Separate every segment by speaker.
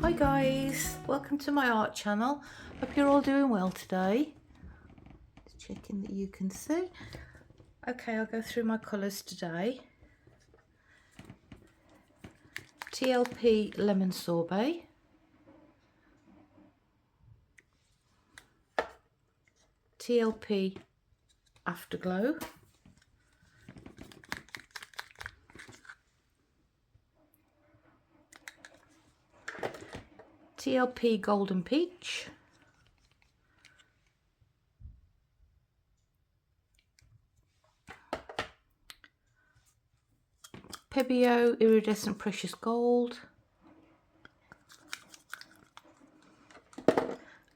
Speaker 1: Hi guys, welcome to my art channel. Hope you're all doing well today. Just checking that you can see. Okay, I'll go through my colours today. TLP Lemon Sorbet, TLP Afterglow, TLP Golden Peach, Pebeo Iridescent Precious Gold,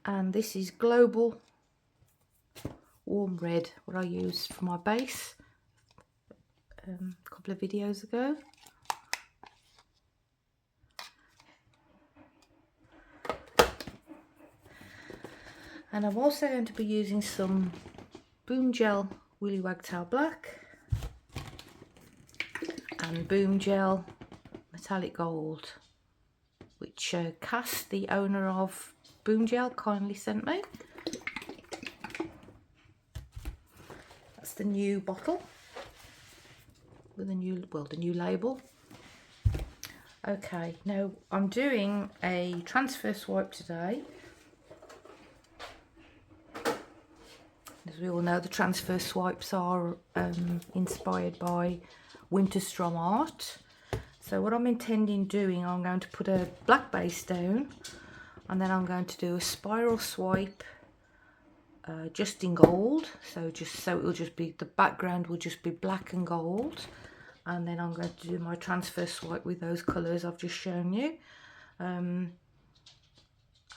Speaker 1: and this is Global Warm Red, what I used for my base a couple of videos ago. And I'm also going to be using some Boomgel Woolly Wagtail Black and Boomgel Metallic Gold, which Cass, the owner of Boomgel, kindly sent me. That's the new bottle with the new label. Okay, now I'm doing a transfer swipe today. As we all know, the transfer swipes are inspired by Winterstrom art. So what I'm intending doing, I'm going to put a black base down, and then I'm going to do a spiral swipe just in gold. So it'll just be, the background will just be black and gold, and then I'm going to do my transfer swipe with those colours I've just shown you. And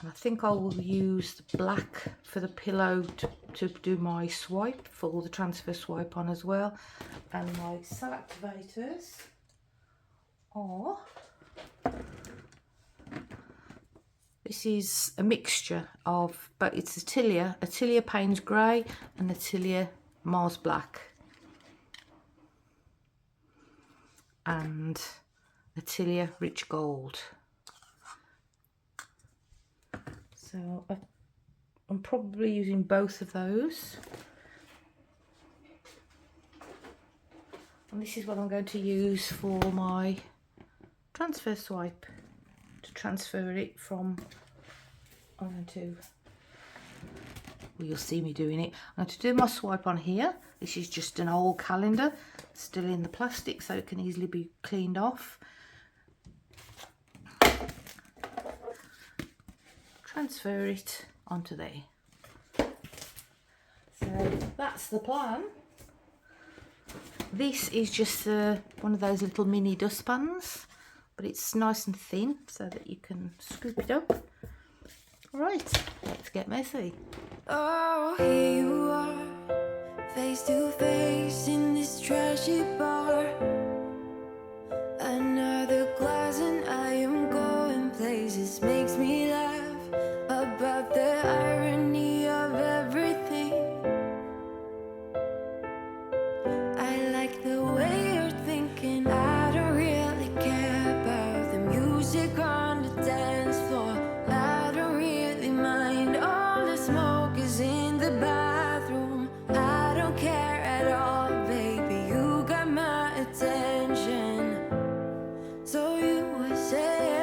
Speaker 1: I think I will use the black for the pillow to do my swipe, for the transfer swipe on as well. And my cell activators are, this is a mixture of, but it's Atelier Payne's Grey and Atelier Mars Black and Atelier Rich Gold. So I'm probably using both of those. And this is what I'm going to use for my transfer swipe, to transfer it from, well, you'll see me doing it. I'm going to do my swipe on here. This is just an old calendar, still in the plastic, so it can easily be cleaned off. Transfer it onto there. So that's the plan. This is just one of those little mini dustpans, but it's nice and thin so that you can scoop it up. Right, let's get messy.
Speaker 2: Oh, here you are, face to face in this trashy bar. Another glass and I am going places. Makes me laugh about the irony of everything. I like the way you're thinking. I don't really care about the music on the dance floor. I don't really mind. All the smoke is in the bathroom. I don't care at all, baby. You got my attention. So you were saying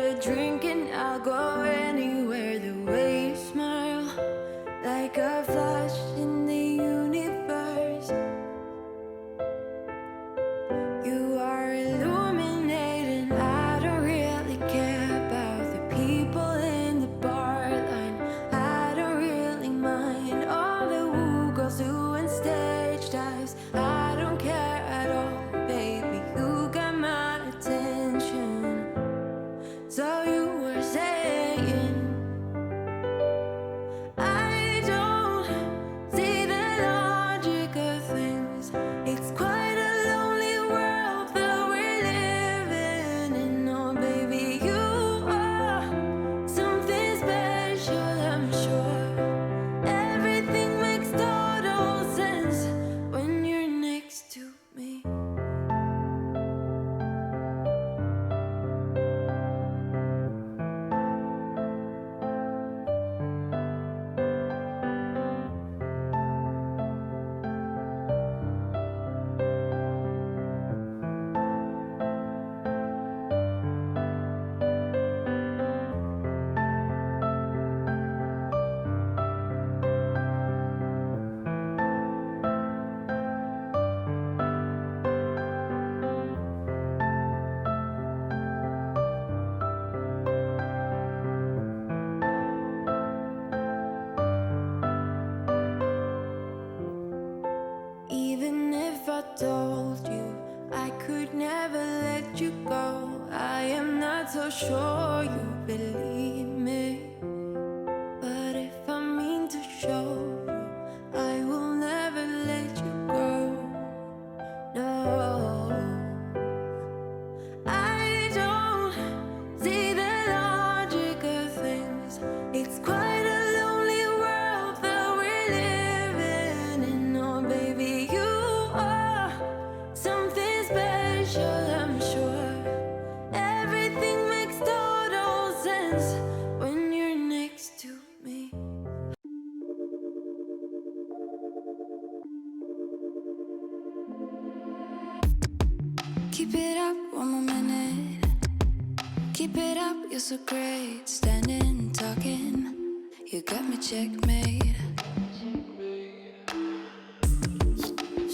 Speaker 2: a drink and I'll go anywhere. The way you smile, like a flash in the universe. You are illuminating. I don't really care about the people in the bar line. I don't really mind all the woo girls doing stage dives. I don't care at all, baby. You got my attention. So you were saying, I don't see the logic of things. It's quite a lonely world that we're living in. Oh, baby, you are something special, I'm sure. Everything makes total sense when you're next to me. Even if I told you I could never let you go, I am not so sure you believe me. But if I mean to show you, I will never let you go. No, I don't see the logic of things. It's quite a lonely world that we're living in. Oh, baby, you are something special, I'm sure. Everything makes total sense when you're next to me. Keep it up one more minute. Keep it up, you're so great. Standing, talking, you got me checkmate.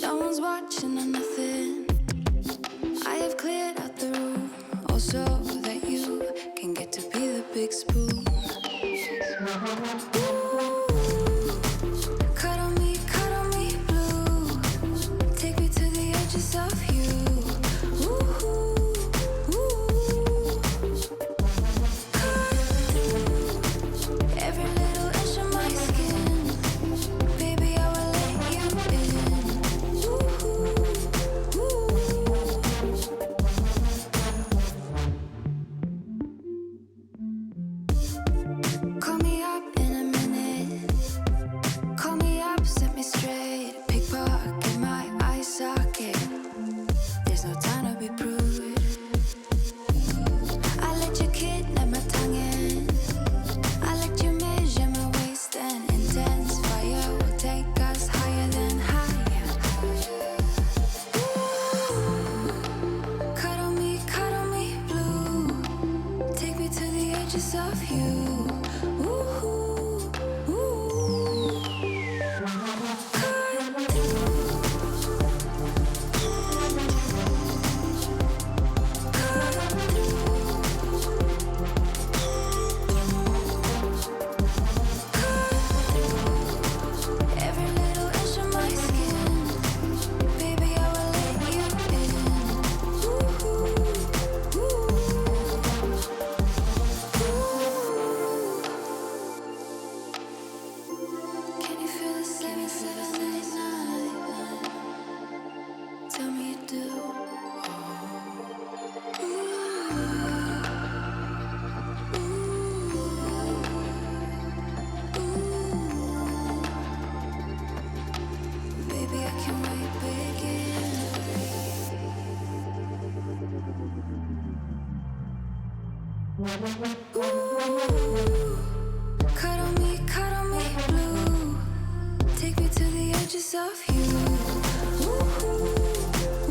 Speaker 2: No one's watching or nothing. I have cleared out the room, also that you can get to be the big spoon. Cuddle me blue. Take me to the edges of you. Ooh, ooh. Cut through every little inch of my skin. Baby, I will let you in. Ooh, ooh. Call me up in a minute. Call me up, set me straight. Pickpocket my eye socket. There's no time to be prude. I let you kidnap my tongue in. I let you measure my waist and intense fire will take us higher than higher. Ooh, cuddle me blue. Take me to the edges of you. Ooh, ooh. Cut every little inch of my skin. Baby, I will let you in. Ooh, ooh. Can you feel the 7799? Tell me you do. Baby, I can't wait, begin. Ooh, cuddle me blue. Take me to the edges of you. Ooh,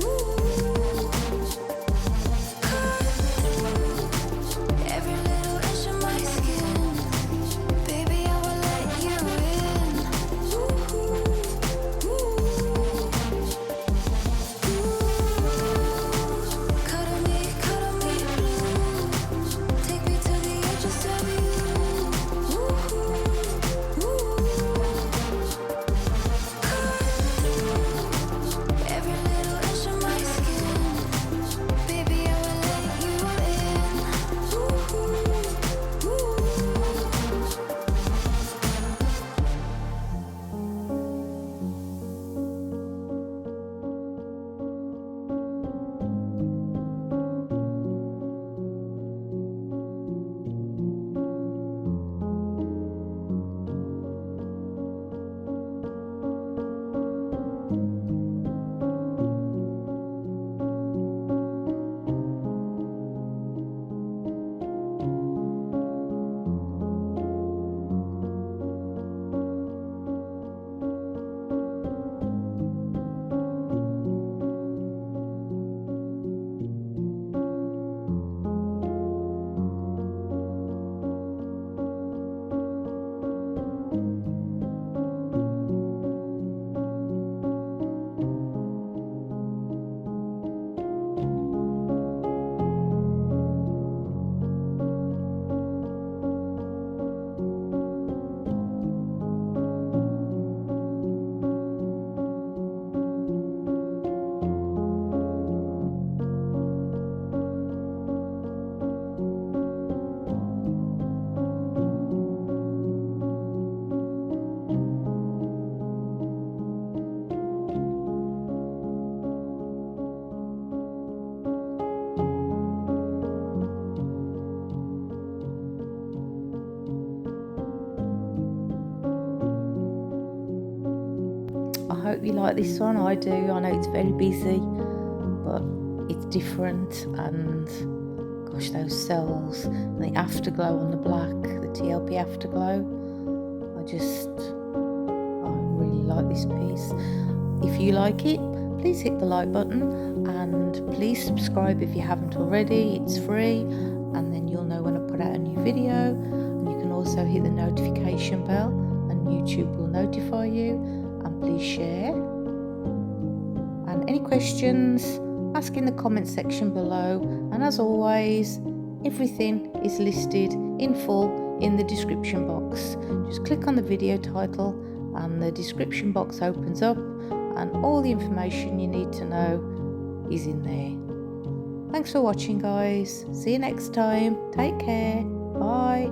Speaker 2: ooh. Cut through every
Speaker 1: hope you like this one. I do. I know it's very busy, but it's different. And gosh, those cells and the afterglow on the black, the TLP Afterglow. I really like this piece. If you like it, please hit the like button and please subscribe if you haven't already. It's free, and then you'll know when I put out a new video. And you can also hit the notification bell and YouTube will notify you. And please share. And any questions, ask in the comment section below. And as always, everything is listed in full in the description box. Just click on the video title and the description box opens up, and all the information you need to know is in there. Thanks for watching, guys. See you next time. Take care. Bye.